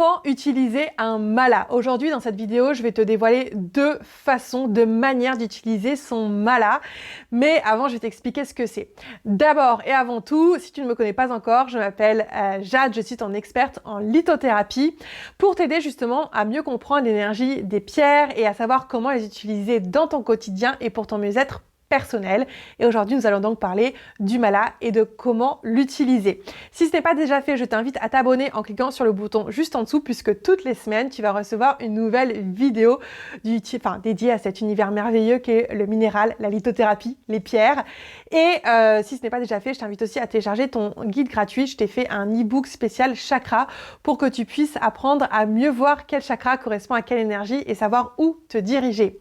Comment utiliser un mala? Aujourd'hui, dans cette vidéo, je vais te dévoiler deux façons, deux manières d'utiliser son mala. Mais avant, je vais t'expliquer ce que c'est. D'abord et avant tout, si tu ne me connais pas encore, je m'appelle Jade, je suis ton experte en lithothérapie pour t'aider justement à mieux comprendre l'énergie des pierres et à savoir comment les utiliser dans ton quotidien et pour ton mieux-être personnel. Et aujourd'hui, nous allons donc parler du mala et de comment l'utiliser. Si ce n'est pas déjà fait, je t'invite à t'abonner en cliquant sur le bouton juste en dessous puisque toutes les semaines, tu vas recevoir une nouvelle vidéo dédiée à cet univers merveilleux qu'est le minéral, la lithothérapie, les pierres. Et si ce n'est pas déjà fait, je t'invite aussi à télécharger ton guide gratuit. Je t'ai fait un e-book spécial chakra pour que tu puisses apprendre à mieux voir quel chakra correspond à quelle énergie et savoir où te diriger.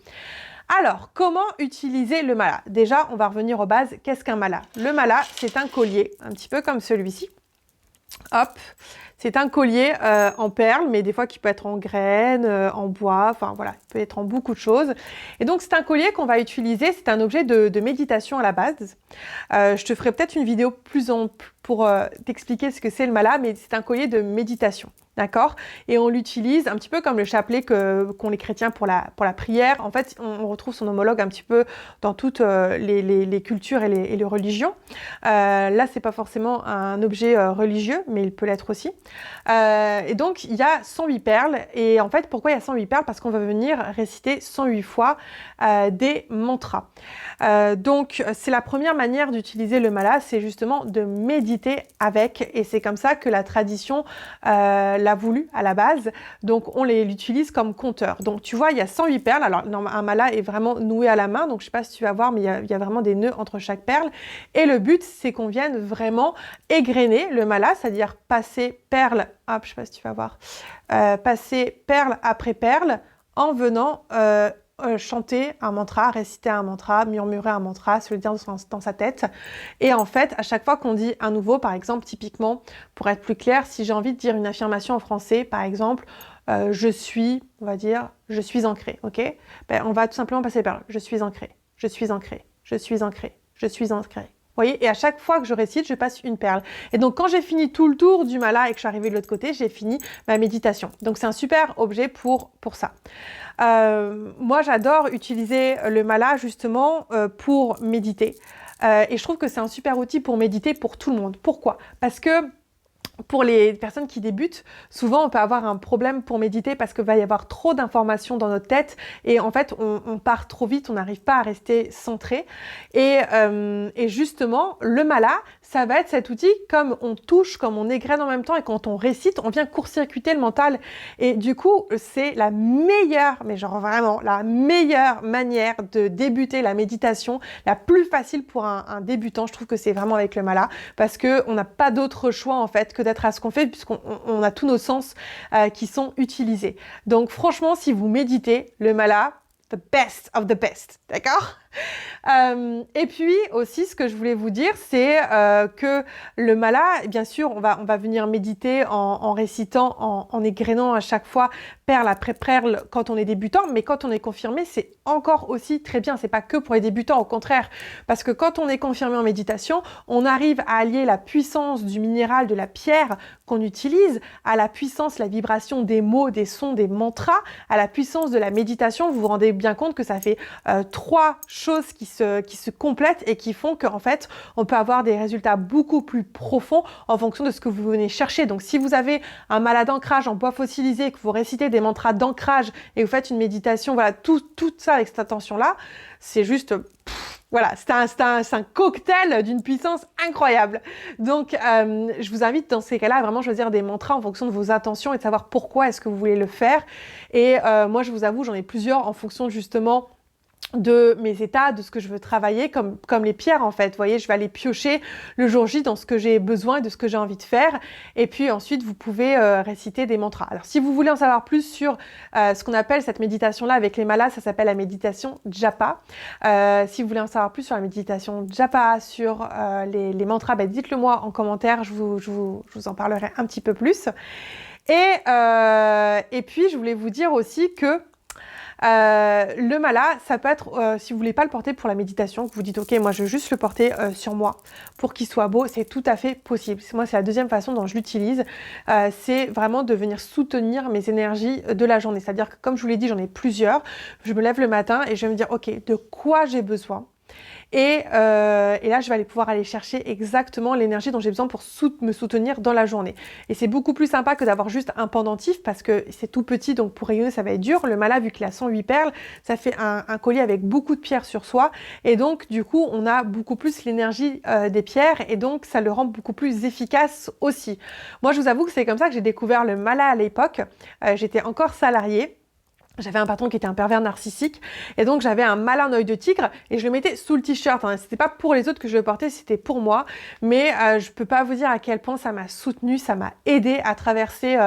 Alors, comment utiliser le mala? Déjà, on va revenir aux bases. Qu'est-ce qu'un mala? Le mala, c'est un collier, un petit peu comme celui-ci. Hop, c'est un collier en perles, mais des fois qui peut être en graines, en bois, enfin voilà, il peut être en beaucoup de choses. Et donc, c'est un collier qu'on va utiliser, c'est un objet de méditation à la base. Je te ferai peut-être une vidéo plus ample pour t'expliquer ce que c'est le mala, mais c'est un collier de méditation. D'accord? Et on l'utilise un petit peu comme le chapelet qu'ont les chrétiens pour la prière. En fait, on retrouve son homologue un petit peu dans toutes les cultures et les religions. Là, c'est pas forcément un objet religieux, mais il peut l'être aussi. Et donc, il y a 108 perles. Et en fait, pourquoi il y a 108 perles? Parce qu'on va venir réciter 108 fois des mantras. Donc, c'est la première manière d'utiliser le mala, c'est justement de méditer avec. Et c'est comme ça que la tradition l'a voulu à la base, donc on l'utilise comme compteur. Donc tu vois, il y a 108 perles, alors un mala est vraiment noué à la main, donc je sais pas si tu vas voir, mais il y a vraiment des nœuds entre chaque perle, et le but c'est qu'on vienne vraiment égrener le mala, c'est-à-dire passer perle, hop, je sais pas si tu vas voir, passer perle après perle, en venant chanter un mantra, réciter un mantra, murmurer un mantra, se le dire dans sa tête. Et en fait, à chaque fois qu'on dit un nouveau, par exemple, typiquement, pour être plus clair, si j'ai envie de dire une affirmation en français, par exemple, je suis, on va dire, je suis ancré, ok? Ben, on va tout simplement passer par je suis ancré, je suis ancré, je suis ancré, je suis ancré. Vous voyez, et à chaque fois que je récite, je passe une perle. Et donc, quand j'ai fini tout le tour du mala et que je suis arrivée de l'autre côté, j'ai fini ma méditation. Donc, c'est un super objet pour ça. Moi, j'adore utiliser le mala justement pour méditer. Et je trouve que c'est un super outil pour méditer pour tout le monde. Pourquoi? Parce que pour les personnes qui débutent, souvent on peut avoir un problème pour méditer parce qu'il va y avoir trop d'informations dans notre tête et en fait on part trop vite, on n'arrive pas à rester centré. Et justement, le mala, ça va être cet outil, comme on touche, comme on égrène en même temps et quand on récite, on vient court-circuiter le mental. Et du coup, c'est la meilleure, mais genre vraiment la meilleure manière de débuter la méditation, la plus facile pour un débutant. Je trouve que c'est vraiment avec le mala parce qu'on n'a pas d'autre choix en fait que d'être à ce qu'on fait puisqu'on a tous nos sens qui sont utilisés. Donc franchement, si vous méditez, le mala, the best of the best, d'accord? Et puis aussi, ce que je voulais vous dire, c'est que le mala, bien sûr, on va venir méditer en récitant, en égrénant à chaque fois perle après perle quand on est débutant, mais quand on est confirmé, c'est encore aussi très bien. C'est pas que pour les débutants, au contraire, parce que quand on est confirmé en méditation, on arrive à allier la puissance du minéral, de la pierre qu'on utilise, à la puissance, la vibration des mots, des sons, des mantras, à la puissance de la méditation. Vous vous rendez bien compte que ça fait trois choses qui se complètent et qui font qu'en fait, on peut avoir des résultats beaucoup plus profonds en fonction de ce que vous venez chercher. Donc, si vous avez un mala d'ancrage en bois fossilisé, que vous récitez des mantras d'ancrage et vous faites une méditation, voilà, tout ça avec cette attention-là, c'est juste... Voilà, c'est un cocktail d'une puissance incroyable. Donc, je vous invite dans ces cas-là à vraiment choisir des mantras en fonction de vos intentions et de savoir pourquoi est-ce que vous voulez le faire. Et moi, je vous avoue, j'en ai plusieurs en fonction justement de mes états, de ce que je veux travailler, comme les pierres en fait. Vous voyez, je vais aller piocher le jour J dans ce que j'ai besoin et de ce que j'ai envie de faire. Et puis ensuite, vous pouvez réciter des mantras. Alors, si vous voulez en savoir plus sur ce qu'on appelle cette méditation-là avec les malas, ça s'appelle la méditation japa. Si vous voulez en savoir plus sur la méditation japa, sur les mantras, ben, dites-le moi en commentaire, je vous en parlerai un petit peu plus. Et puis, je voulais vous dire aussi que Le mala, ça peut être, si vous voulez pas le porter pour la méditation, que vous dites ok, moi je veux juste le porter sur moi pour qu'il soit beau, c'est tout à fait possible. Moi, c'est la deuxième façon dont je l'utilise, c'est vraiment de venir soutenir mes énergies de la journée. C'est-à-dire que comme je vous l'ai dit, j'en ai plusieurs. Je me lève le matin et je vais me dire ok, de quoi j'ai besoin? Et là, je vais pouvoir aller chercher exactement l'énergie dont j'ai besoin pour me soutenir dans la journée. Et c'est beaucoup plus sympa que d'avoir juste un pendentif parce que c'est tout petit, donc pour rayonner, ça va être dur. Le mala, vu qu'il a 108 perles, ça fait un collier avec beaucoup de pierres sur soi. Et donc, du coup, on a beaucoup plus l'énergie des pierres et donc, ça le rend beaucoup plus efficace aussi. Moi, je vous avoue que c'est comme ça que j'ai découvert le mala à l'époque. J'étais encore salariée. J'avais un patron qui était un pervers narcissique et donc j'avais un mala en œil de tigre et je le mettais sous le t-shirt. Hein. C'était pas pour les autres que je le portais, c'était pour moi. Mais je peux pas vous dire à quel point ça m'a soutenue, ça m'a aidé à traverser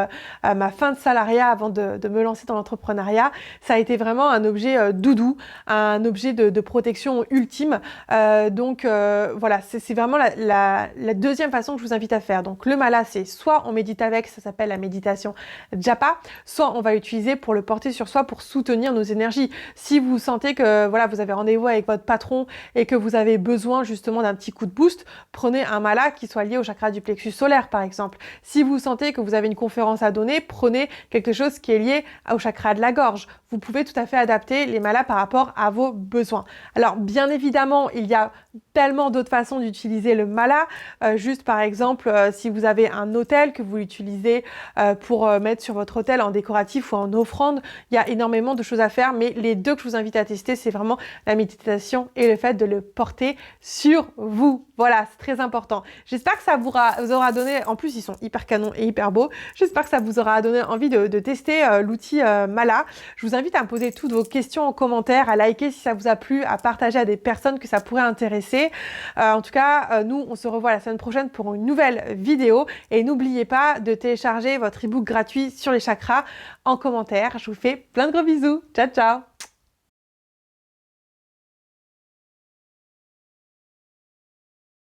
ma fin de salariat avant de me lancer dans l'entrepreneuriat. Ça a été vraiment un objet doudou, un objet de protection ultime. Voilà, c'est vraiment la deuxième façon que je vous invite à faire. Donc le mala, c'est soit on médite avec, ça s'appelle la méditation japa, soit on va l'utiliser pour le porter sur soi pour soutenir nos énergies. Si vous sentez que voilà, vous avez rendez-vous avec votre patron et que vous avez besoin justement d'un petit coup de boost, prenez un mala qui soit lié au chakra du plexus solaire par exemple. Si vous sentez que vous avez une conférence à donner, prenez quelque chose qui est lié au chakra de la gorge. Vous pouvez tout à fait adapter les malas par rapport à vos besoins. Alors bien évidemment, il y a tellement d'autres façons d'utiliser le mala. Juste par exemple, si vous avez un autel que vous l'utilisez pour mettre sur votre autel en décoratif ou en offrande, il y a énormément de choses à faire, mais les deux que je vous invite à tester, c'est vraiment la méditation et le fait de le porter sur vous. Voilà, c'est très important. J'espère que ça vous aura donné, en plus ils sont hyper canons et hyper beaux, j'espère que ça vous aura donné envie de tester l'outil mala. Je vous invite à me poser toutes vos questions en commentaire, à liker si ça vous a plu, à partager à des personnes que ça pourrait intéresser. En tout cas, nous, on se revoit la semaine prochaine pour une nouvelle vidéo et n'oubliez pas de télécharger votre ebook gratuit sur les chakras en commentaire. Je vous fais plein de gros bisous. Ciao, ciao!